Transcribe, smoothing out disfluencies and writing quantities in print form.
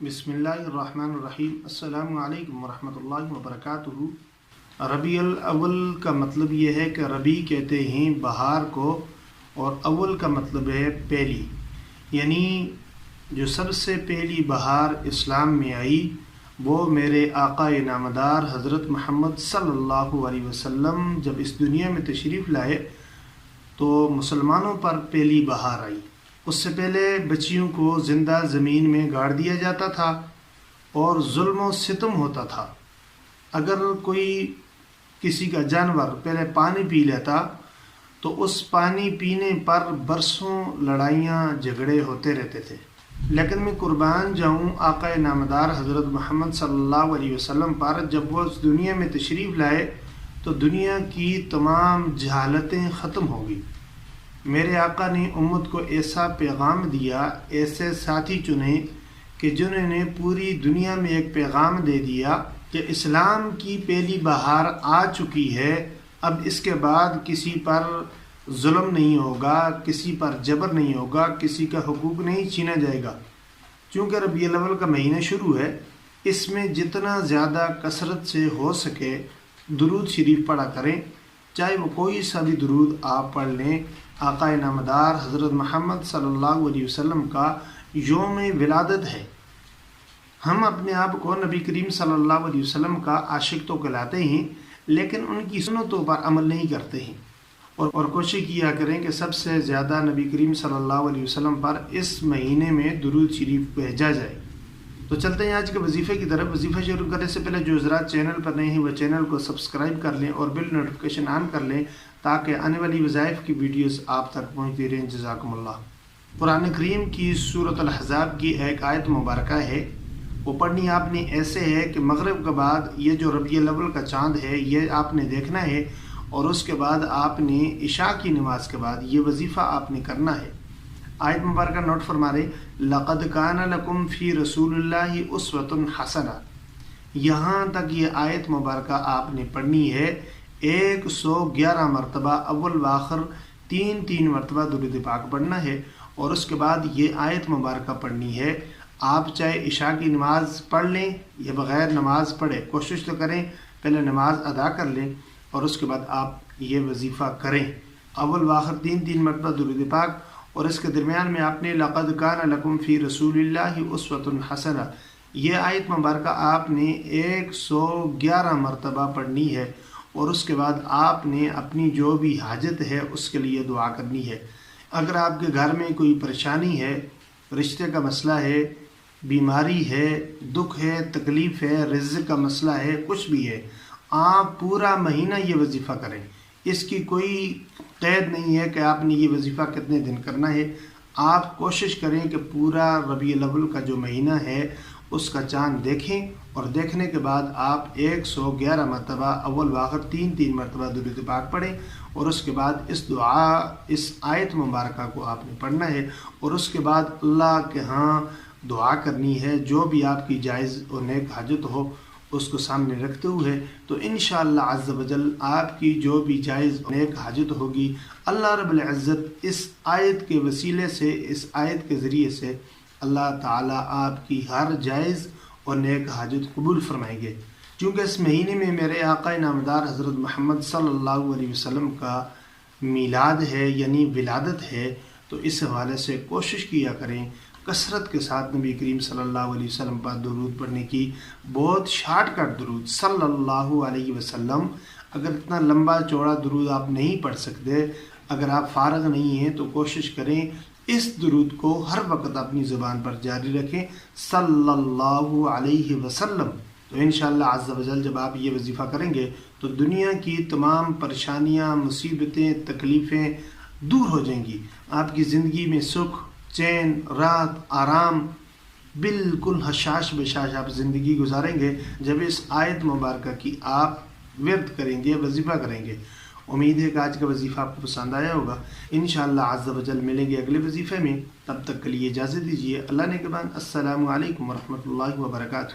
बिस्मिल्लाहिर्रहमानिर्रहीम। अस्सलामु अलैकुम वरहमतुल्लाहि वबरकातुहू। रबी अव्वल का मतलब ये है कि रबी कहते हैं बहार को, और अव्वल का मतलब है पहली, यानी जो सबसे पहली बहार इस्लाम में आई वो मेरे आका नामदार हज़रत मोहम्मद सल्लल्लाहु अलैहि वसल्लम जब इस दुनिया में तशरीफ़ लाए तो मुसलमानों पर पहली बहार आई। उससे पहले बच्चियों को ज़िंदा ज़मीन में गाड़ दिया जाता था और जुल्म और सितम होता था। अगर कोई किसी का जानवर पहले पानी पी लेता तो उस पानी पीने पर बरसों लड़ाइयाँ झगड़े होते रहते थे। लेकिन मैं कुर्बान जाऊँ आका नामदार हज़रत मोहम्मद सल्लल्लाहु अलैहि वसल्लम पर, जब वो इस दुनिया में तशरीफ़ लाए तो दुनिया की तमाम जहालतें ख़त्म हो गई। मेरे आका ने उम्मत को ऐसा पैगाम दिया, ऐसे साथी चुने कि जिन्होंने पूरी दुनिया में एक पैगाम दे दिया कि इस्लाम की पहली बहार आ चुकी है। अब इसके बाद किसी पर जुल्म नहीं होगा, किसी पर जबर नहीं होगा, किसी का हुकूक नहीं छीना जाएगा। चूँकि रबीउल अव्वल का महीना शुरू है, इसमें जितना ज़्यादा कसरत से हो सके दुरूद शरीफ पढ़ा करें, चाहे वो कोई सा भी दुरूद आप पढ़ लें। आका नामदार हज़रत मोहम्मद सल्लल्लाहु अलैहि वसल्लम का यौम विलादत है। हम अपने आप को नबी करीम सल्लल्लाहु अलैहि वसल्लम का आशिक तो कहलाते हैं, लेकिन उनकी सुन्नतों पर अमल नहीं करते हैं। और कोशिश किया करें कि सबसे ज़्यादा नबी करीम सल्लल्लाहु अलैहि वसल्लम पर इस महीने में दुरूद शरीफ भेजा जाए। तो चलते हैं आज के वजीफ़े की तरफ। वजीफ़ा शुरू करने से पहले जो हज़रात चैनल पर नए हैं वह चैनल को सब्सक्राइब कर लें और बिल नोटिफिकेशन ऑन कर लें ताकि आने वाली वज़ाइफ की वीडियोस आप तक पहुँचती रहें। जज़ाकुमुल्लाह। कुरान करीम की सूरत अल-अहज़ाब की एक आयत मुबारक है, वो पढ़नी आपने ऐसे है कि मगरिब के बाद ये जो रबीउल अव्वल का चाँद है ये आपने देखना है, और उसके बाद आपने इशा की नमाज के बाद ये वजीफ़ा आपने करना है। आयत मुबारक नोट फरमा रहे, लक़द काना लकुम फ़ी रसूलिल्लाहि उस्वतुन हसना। यहाँ तक ये आयत मुबारक आपने पढ़नी है 111 मरतबा, अव्वल व आखिर 3 मरतबा दुरूद पाक पढ़ना है। और उसके बाद ये आयत मुबारक पढ़नी है। आप चाहे इशा की नमाज पढ़ लें या बग़ैर नमाज पढ़े, कोशिश तो करें पहले नमाज अदा कर लें और उसके बाद आप ये वजीफ़ा करें। अव्वल व आखिर 3 मरतबा दुरूद पाक, और इसके दरमियान में आपने लक़द काना लकुम फ़ी रसूलिल्लाहि उस्वतुन हसना ये आयत मुबारक आपने 111 मरतबा पढ़नी है। और उसके बाद आपने अपनी जो भी हाजत है उसके लिए दुआ करनी है। अगर आपके घर में कोई परेशानी है, रिश्ते का मसला है, बीमारी है, दुख है, तकलीफ़ है, रिज़्क़ का मसला है, कुछ भी है, आप पूरा महीना ये वजीफ़ा करें। इसकी कोई क़ैद नहीं है कि आपने ये वजीफ़ा कितने दिन करना है। आप कोशिश करें कि पूरा रबीउल अव्वल का जो महीना है उसका चाँद देखें, और देखने के बाद आप 111 मरतबा अव्वल व आखिर 3 मरतबा दुरूद पाक पढ़ें। और उसके बाद इस आयत मुबारक को आपने पढ़ना है, और उसके बाद अल्लाह के यहाँ दुआ करनी है। जो भी आपकी जायज़ और नेक हाजत हो उसको सामने रखते हुए, तो इंशाअल्लाह अज़्ज़ व जल आपकी जो भी जायज़ नेक हाजत होगी अल्लाह रब्बुल इज़्ज़त इस आयत के वसीले से, इस आयत के ज़रिए से अल्लाह ताला आपकी हर जायज़ और नेक हाजत कबूल फरमाएंगे। क्योंकि इस महीने में मेरे आका नामदार हज़रत मोहम्मद सल्लल्लाहु अलैहि वसल्लम का मीलाद है, यानी विलादत है। तो इस हवाले से कोशिश किया करें कसरत के साथ नबी करीम सल्लल्लाहु अलैहि वसल्लम पर दुरूद पढ़ने की। बहुत शार्टकट दुरूद सल्लल्लाहु अलैहि वसल्लम। अगर इतना लंबा चौड़ा दुरूद आप नहीं पढ़ सकते, अगर आप फारग नहीं हैं, तो कोशिश करें इस दुरूद को हर वक्त अपनी ज़ुबान पर जारी रखें, सल्लल्लाहु अलैहि वसल्लम। तो इंशाअल्लाह अज़्ज़ व जल जब आप ये वजीफ़ा करेंगे तो दुनिया की तमाम परेशानियाँ, मुसीबतें, तकलीफ़ें दूर हो जाएंगी। आपकी ज़िंदगी में सुख, चैन, राहत, आराम, बिल्कुल हशाश बशाश आप ज़िंदगी गुजारेंगे जब इस आयत मुबारक की आप विर्द करेंगे, वजीफ़ा करेंगे। उम्मीद है कि आज का वजीफ़ा आपको पसंद आया होगा। इंशाअल्लाह अज़्ज़ व जल मिलेंगे अगले वजीफ़े में। तब तक के लिए इजाज़त दीजिए। अल्लाह ने के बाद अस्सलामु अलैकुम व रहमतुल्लाहि व बरकातुहू।